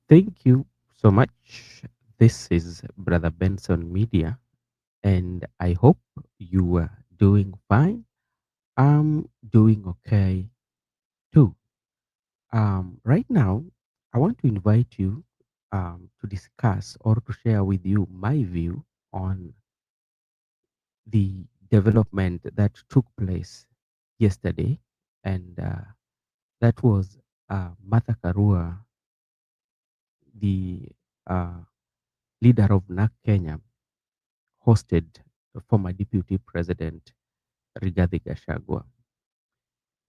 Thank you so much. This is Brother Benson Media, and I hope you are doing fine. I'm doing okay too. Right now, I want to invite you to discuss or to share with you my view on the development that took place yesterday, and that was Martha Karua, the uh, leader of NAC Kenya, hosted the former Deputy President Rigathi Gachagua.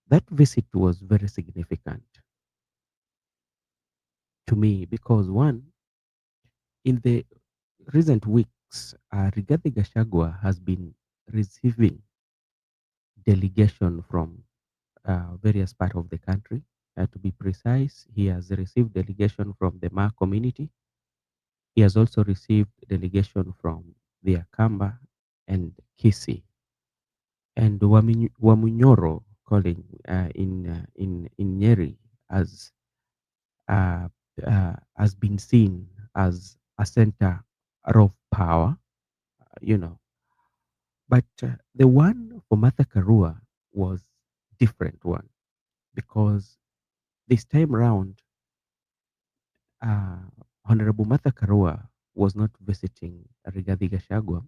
That visit was very significant to me because, one, in the recent weeks, Rigathi Gachagua has been receiving delegation from various parts of the country. To be precise, he has received delegation from the Ma community. He has also received delegation from the Akamba and Kisi and Wamunyoro calling in Nyeri as has been seen as a center of power, you know. But the one for Martha Karua was different one because this time round, uh, Honorable Martha Karua was not visiting Rigathi Gachagua,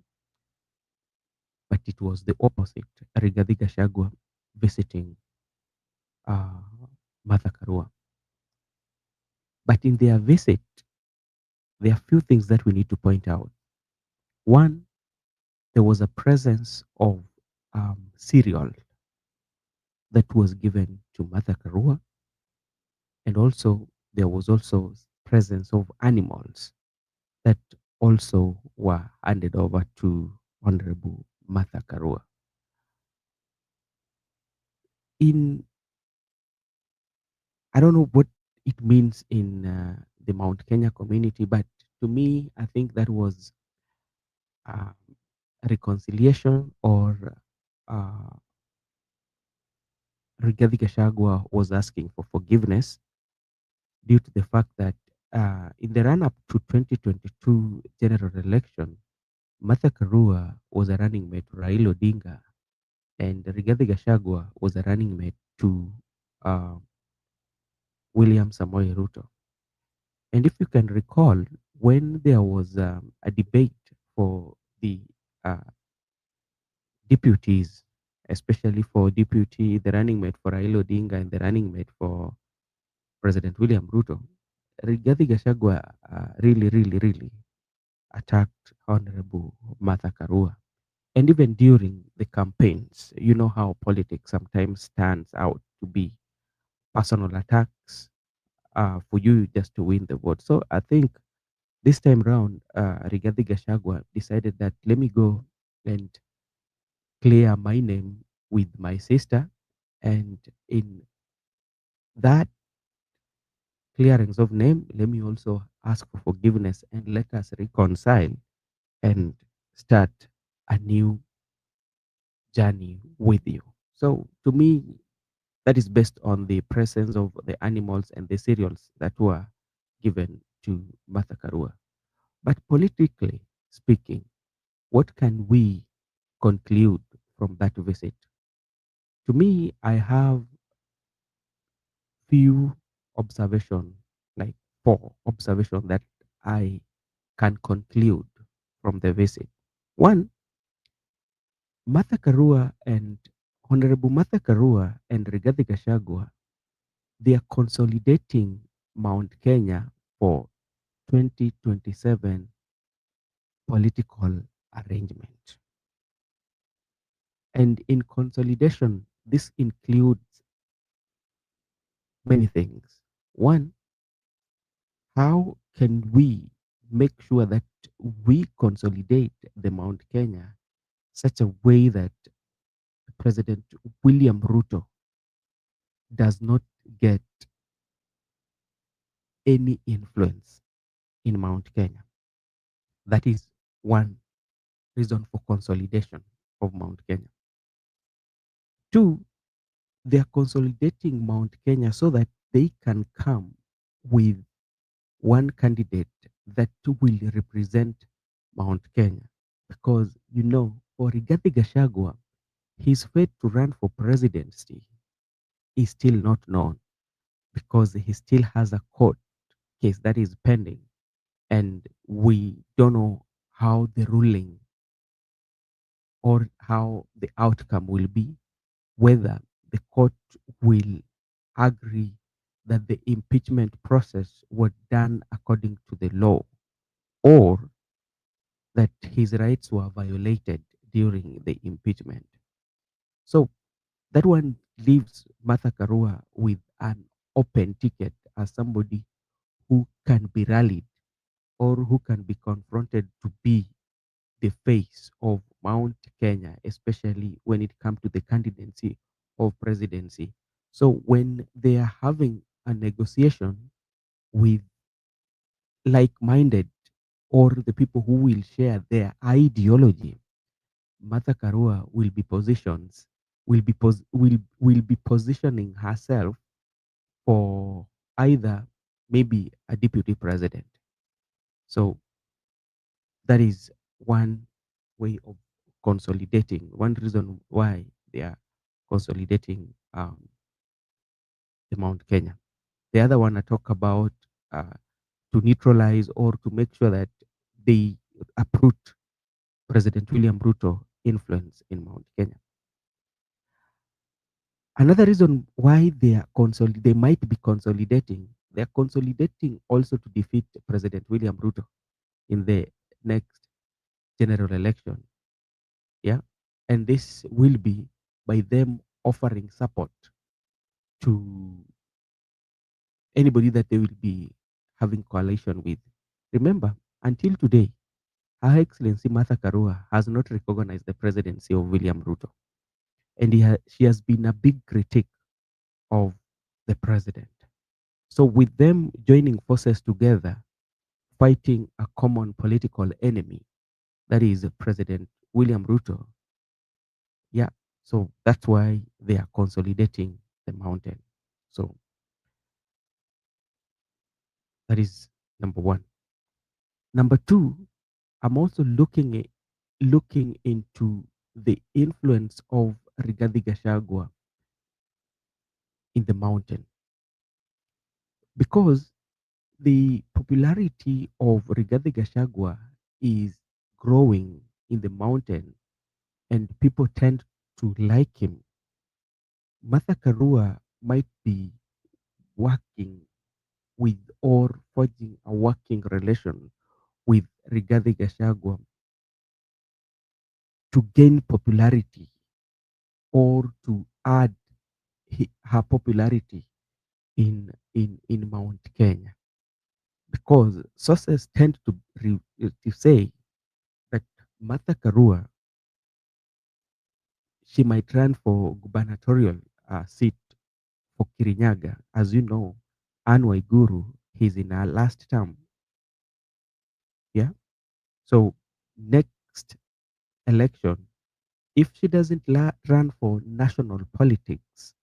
but it was the opposite. Rigathi Gachagua visiting uh, Martha Karua. But in their visit, there are few things that we need to point out. One, there was a presence of cereal that was given to Martha Karua, and also there was also presence of animals that also were handed over to Honorable Martha Karua. In I don't know what it means in the Mount Kenya community, but to me, I think that was uh, reconciliation or uh, Rigathi Gachagua was asking for forgiveness due to the fact that in the run up to 2022 general election, Martha Karua was a running mate to Raila Odinga, and Rigathi Gachagua was a running mate to uh, William Samoei Ruto. And if you can recall, when there was a debate for the uh, deputies, especially for deputy, the running mate for Raila Odinga and the running mate for President William Ruto, Rigathi Gachagua really attacked Honorable Martha Karua. And even during the campaigns, you know how politics sometimes stands out to be personal attacks for you just to win the vote. So I think this time round, Rigathi Gachagua decided that let me go and clear my name with my sister. And in that clearance of name, let me also ask for forgiveness and let us reconcile and start a new journey with you. So to me, that is based on the presence of the animals and the cereals that were given to Martha Karua. But politically speaking, what can we conclude from that visit? To me, I have few observation, like four observation that I can conclude from the visit. One, Martha Karua and Honorable Martha Karua and Rigathi Gachagua, they are consolidating Mount Kenya for 2027 political arrangement. And in consolidation, this includes many things. One, how can we make sure that we consolidate the Mount Kenya such a way that President William Ruto does not get any influence in Mount Kenya? That is one reason for consolidation of Mount Kenya. Two, they are consolidating Mount Kenya so that they can come with one candidate that will represent Mount Kenya. Because, for Rigathi Gachagua, his fate to run for presidency is still not known because he still has a court case that is pending. And we don't know how the ruling or how the outcome will be, whether the court will agree that the impeachment process was done according to the law or that his rights were violated during the impeachment. So that one leaves Martha Karua with an open ticket as somebody who can be rallied or who can be confronted to be the face of Mount Kenya, especially when it comes to the candidacy of presidency. So when they are having a negotiation with like-minded or the people who will share their ideology, Martha Karua will be positions will be positioning herself for either maybe a deputy president. So that is one way of consolidating. One reason why they are consolidating the Mount Kenya. The other one I talk about uh, to neutralize or to make sure that they uproot President William Ruto influence in Mount Kenya. Another reason why they might be consolidating, they are consolidating also to defeat President William Ruto in the next general election. Yeah. And this will be by them offering support to anybody that they will be having coalition with. Remember, until today, Her Excellency Martha Karua has not recognized the presidency of William Ruto. And she has been a big critic of the president. So, with them joining forces together, fighting a common political enemy, that is President William Ruto, yeah, so that's why they are consolidating the mountain. So, that is number one. Number two, I'm also looking into the influence of Rigathi Gachagua in the mountain because the popularity of Rigathi Gachagua is growing in the mountain and people tend to like him. Martha Karua might be working with or forging a working relation with Rigathi Gachagua to gain popularity or to add her popularity in Mount Kenya because sources tend to say that Martha Karua she might run for gubernatorial seat for Kirinyaga. As you know, Anne Waiguru he's in her last term. Yeah, so next election, if she doesn't run for national politics,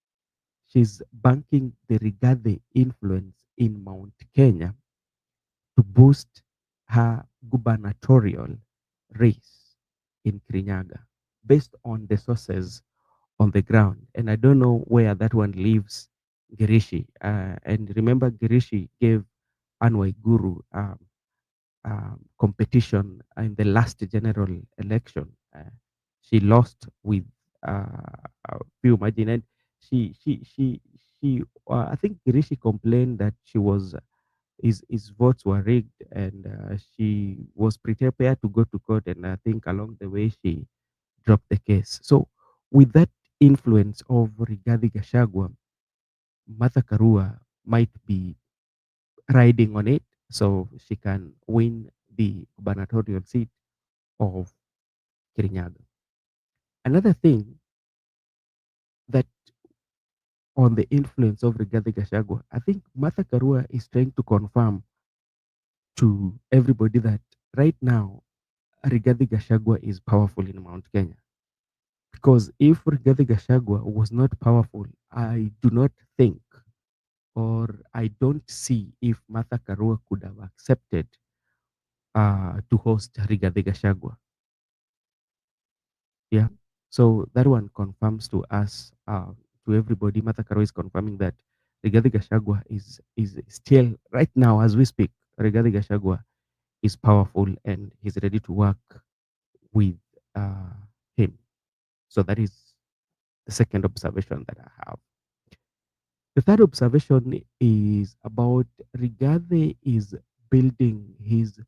she's banking the Rigathi influence in Mount Kenya to boost her gubernatorial race in Kirinyaga based on the sources on the ground. And I don't know where that one leaves Girishi. And remember, Girishi gave Anwai Guru competition in the last general election. She lost with a few margin, and she. I think Girishi complained that she was his votes were rigged, and she was prepared to go to court. And I think along the way she dropped the case. So with that influence of Rigathi Gachagua, Martha Karua might be riding on it, so she can win the gubernatorial seat of Kirinyaga. Another thing that on the influence of Rigathi Gachagua, I think Martha Karua is trying to confirm to everybody that right now Rigathi Gachagua is powerful in Mount Kenya. Because if Rigathi Gachagua was not powerful, I do not think or I don't see if Martha Karua could have accepted to host Rigathi Gachagua. Yeah. So that one confirms to us, to everybody, Martha Karua is confirming that Rigathi Gachagua is still, right now as we speak, Rigathi Gachagua is powerful and he's ready to work with uh, him. So that is the second observation that I have. The third observation is about Rigathi is building his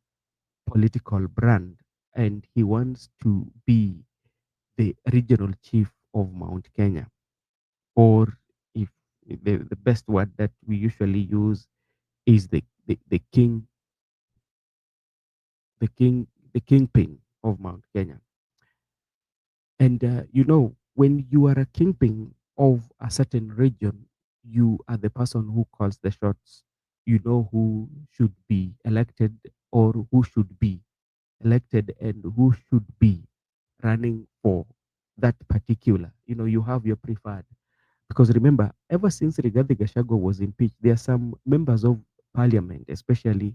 political brand and he wants to be the regional chief of Mount Kenya, or if the best word that we usually use is the king, the king, the kingpin of Mount Kenya. And when you are a kingpin of a certain region, you are the person who calls the shots. You know who should be elected or who should be elected and who should be running for that particular. You have your preferred. Because remember, ever since Rigathi Gachagua was impeached, there are some members of parliament, especially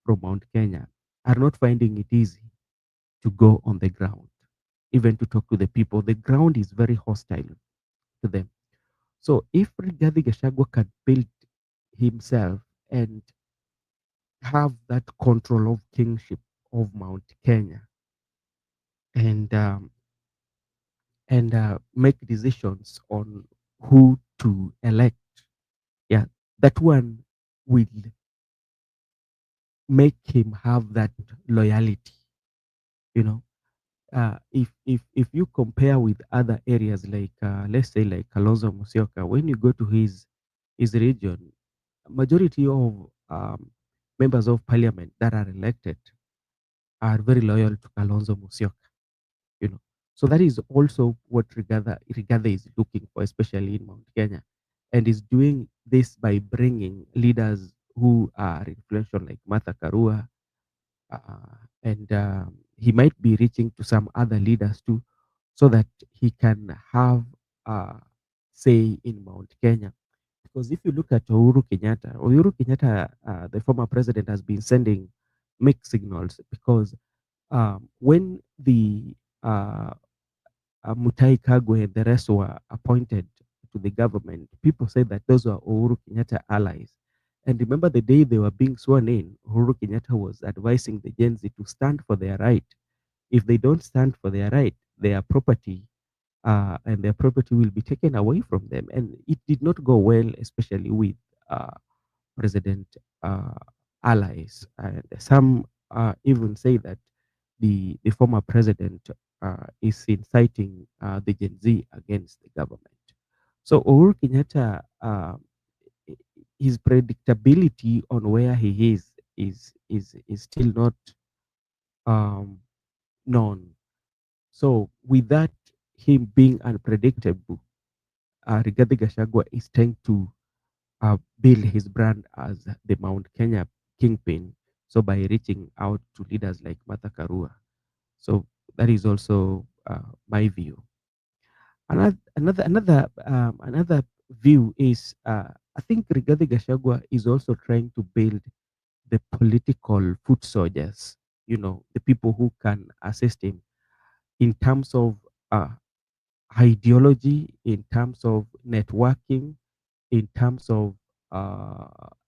from Mount Kenya, are not finding it easy to go on the ground, even to talk to the people. The ground is very hostile to them. So if Rigathi Gachagua can build himself and have that control of kingship of Mount Kenya and make decisions on who to elect, yeah, that one will make him have that loyalty. You know, if you compare with other areas like let's say like Kalonzo Musyoka, when you go to his region, majority of members of parliament that are elected are very loyal to Kalonzo Musyoka. You know, so that is also what Rigathi is looking for, especially in Mount Kenya, and is doing this by bringing leaders who are influential like Martha Karua, and he might be reaching to some other leaders too, so that he can have say in Mount Kenya. Because if you look at Uhuru Kenyatta, the former president, has been sending mixed signals because when the Mutai Kagwe and the rest were appointed to the government, people said that those were Uhuru Kenyatta allies. And remember the day they were being sworn in, Uhuru Kenyatta was advising the Gen Z to stand for their right. If they don't stand for their right, their property and their property will be taken away from them. And it did not go well, especially with uh, President uh, allies. And some even say that the former president is inciting the Gen Z against the government. So Uhuru Kenyatta, his predictability on where he is still not um, known. So with that, him being unpredictable, Rigathi Gachagua is trying to build his brand as the Mount Kenya kingpin. So by reaching out to leaders like Martha Karua. So that is also my view. Another view is I think Rigathi Gachagua is also trying to build the political foot soldiers. The people who can assist him in terms of uh, ideology, in terms of networking, in terms of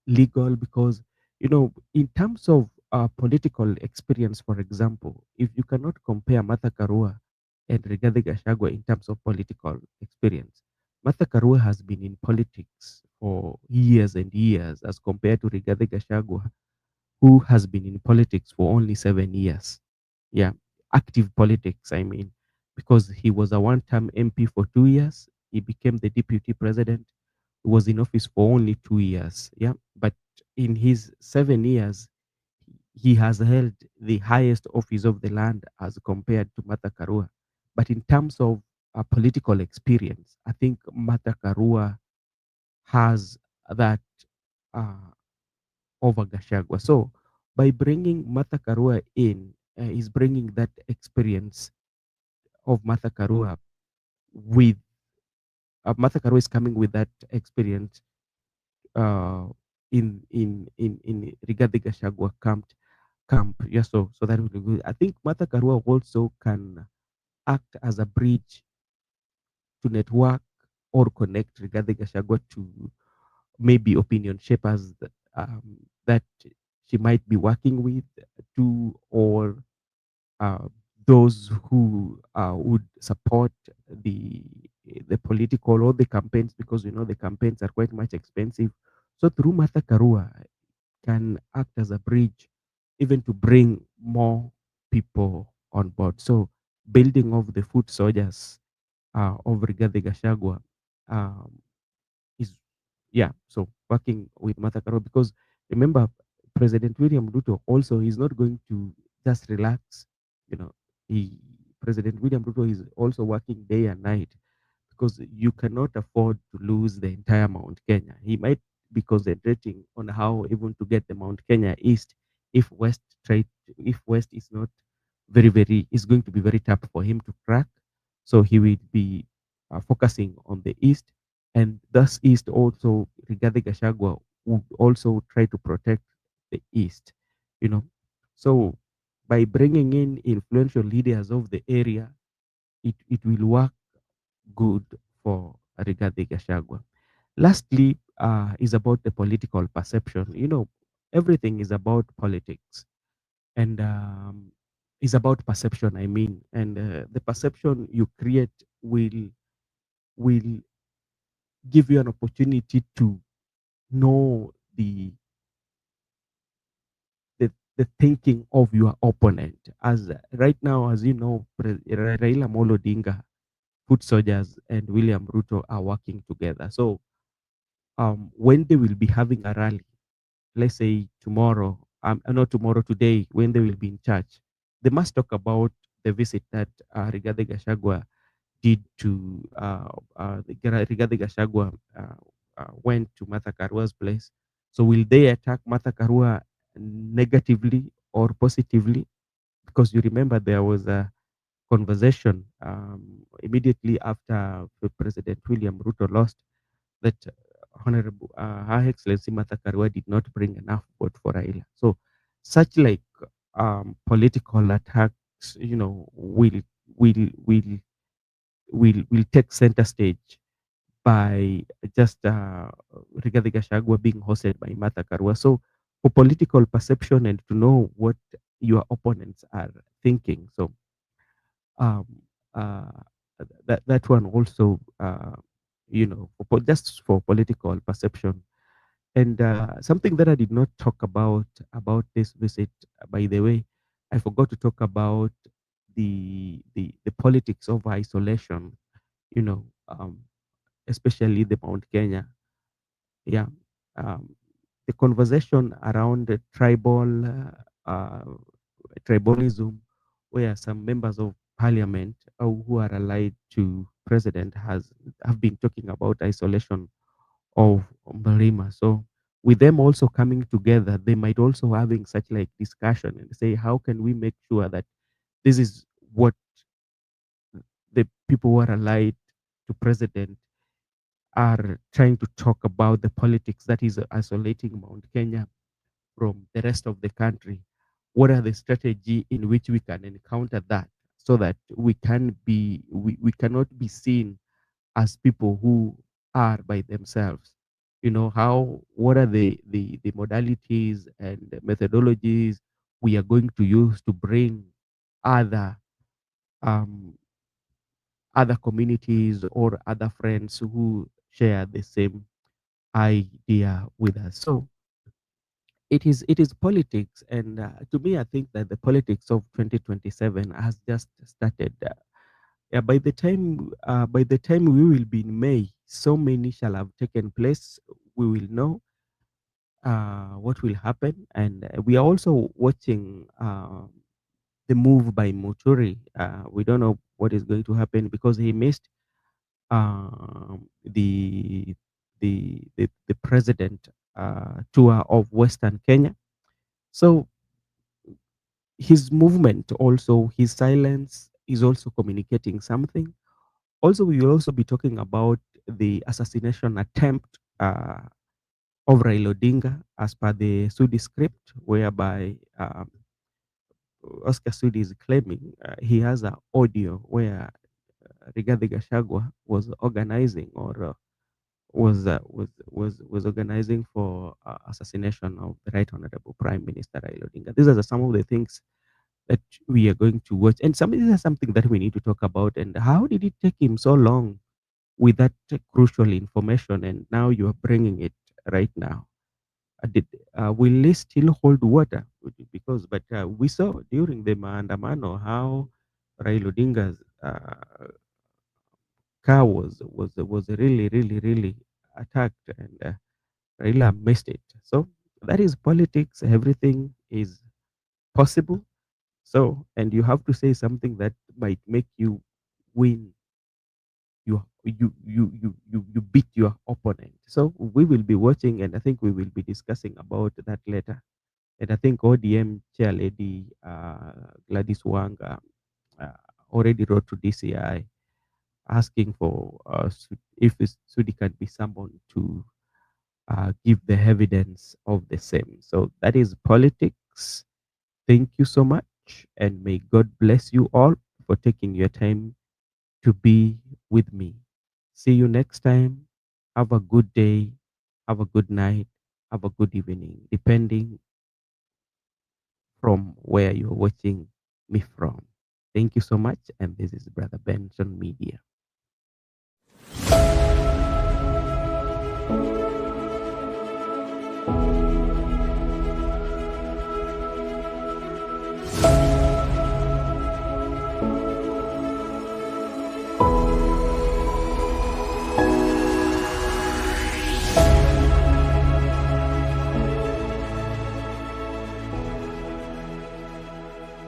legal, because in terms of political experience, for example, if you cannot compare Martha Karua and Rigathi Gachagua in terms of political experience, Martha Karua has been in politics for years and years as compared to Rigathi Gachagua, who has been in politics for only 7 years. Yeah, active politics, I mean, because he was a one-term MP for 2 years. He became the deputy president. He was in office for only 2 years. Yeah, but in his 7 years, he has held the highest office of the land as compared to Martha Karua. But in terms of political experience, I think Martha Karua has that uh, over Gashagwa. So by bringing Martha Karua in, is bringing that experience of Martha Karua with Martha Karua is coming with that experience uh, in Rigathi Gachagua camp. Yeah, so that will be good. I think Martha Karua also can act as a bridge to network or connect Rigathi Gachagua to maybe opinion shapers that she might be working with, to or uh, those who would support the the political or the campaigns, because the campaigns are quite much expensive. So through Martha Karua can act as a bridge even to bring more people on board. So building of the foot soldiers of Rigathi Gachagua um, is, yeah, so working with Martha Karua, because remember, President William Ruto also is not going to just relax. You know, he President William Ruto is also working day and night, because you cannot afford to lose the entire Mount Kenya. He might be concentrating on how even to get the Mount Kenya East, if West trade, if West is not very is going to be very tough for him to crack. So he will be focusing on the East, and thus East also regarding Gachagua would also try to protect the East. You know, so by bringing in influential leaders of the area, it will work good for Rigathi Gachagua. Lastly, is about the political perception. Everything is about politics, and is about perception. I mean, and the perception you create will give you an opportunity to know the thinking of your opponent. As right now, as you know, Raila Molo Odinga, foot soldiers, and William Ruto are working together. So when they will be having a rally, let's say tomorrow, not tomorrow, today, when they will be in church, they must talk about the visit that Rigathi Gachagua did to Rigathi Gachagua went to Martha Karua's place. So will they attack Martha Karua negatively or positively? Because you remember there was a conversation immediately after President William Ruto lost, that Honorable Her Excellency Martha Karua did not bring enough vote for Raila. So such like political attacks, will will will take center stage by just Rigathi Gachagua being hosted by Martha Karua. So for political perception and to know what your opponents are thinking, so um, uh, that one also, just for political perception. And something that I did not talk about this visit, by the way, I forgot to talk about the politics of isolation. You know, especially the Mount Kenya. Yeah, um, the conversation around the tribalism, where some members of parliament who are allied to president have been talking about isolation of Mlima. So with them also coming together, they might also having such like discussion and say, how can we make sure that this is what the people who are allied to president are trying to talk about, the politics that is isolating Mount Kenya from the rest of the country. What are the strategy in which we can encounter that, so that we cannot be seen as people who are by themselves. What are the modalities and the methodologies we are going to use to bring other um, other communities or other friends who share the same idea with us. So it is politics, and to me, I think that the politics of 2027 has just started. Yeah, by the time we will be in May, so many shall have taken place. We will know what will happen, and we are also watching the move by Muturi. We don't know what is going to happen, because he missed the president tour of Western Kenya. So his movement, also his silence, is also communicating something. Also, we will also be talking about the assassination attempt of Raila Odinga as per the Sudi script, whereby Oscar Sudi is claiming he has an audio where Rigathi Gachagua was organizing or was organizing for assassination of the Right Honorable Prime Minister Raila Odinga. These are some of the things that we are going to watch, and some this is something that we need to talk about. And how did it take him so long with that crucial information, and now you are bringing it right now? Will it still hold water? Because, but we saw during the maandamano how Raila Odinga's car was really attacked, and Raila missed it. So that is politics. Everything is possible. So, and you have to say something that might make you win. You beat your opponent. So we will be watching, and I think we will be discussing about that later. And I think ODM chair lady Gladys Wanga already wrote to DCI asking for if Sudi can be summoned to give the evidence of the same. So that is politics. Thank you so much, and may God bless you all for taking your time to be with me. See you next time. Have a good day. Have a good night. Have a good evening, depending from where you're watching me from. Thank you so much. And this is Brother Benson Media.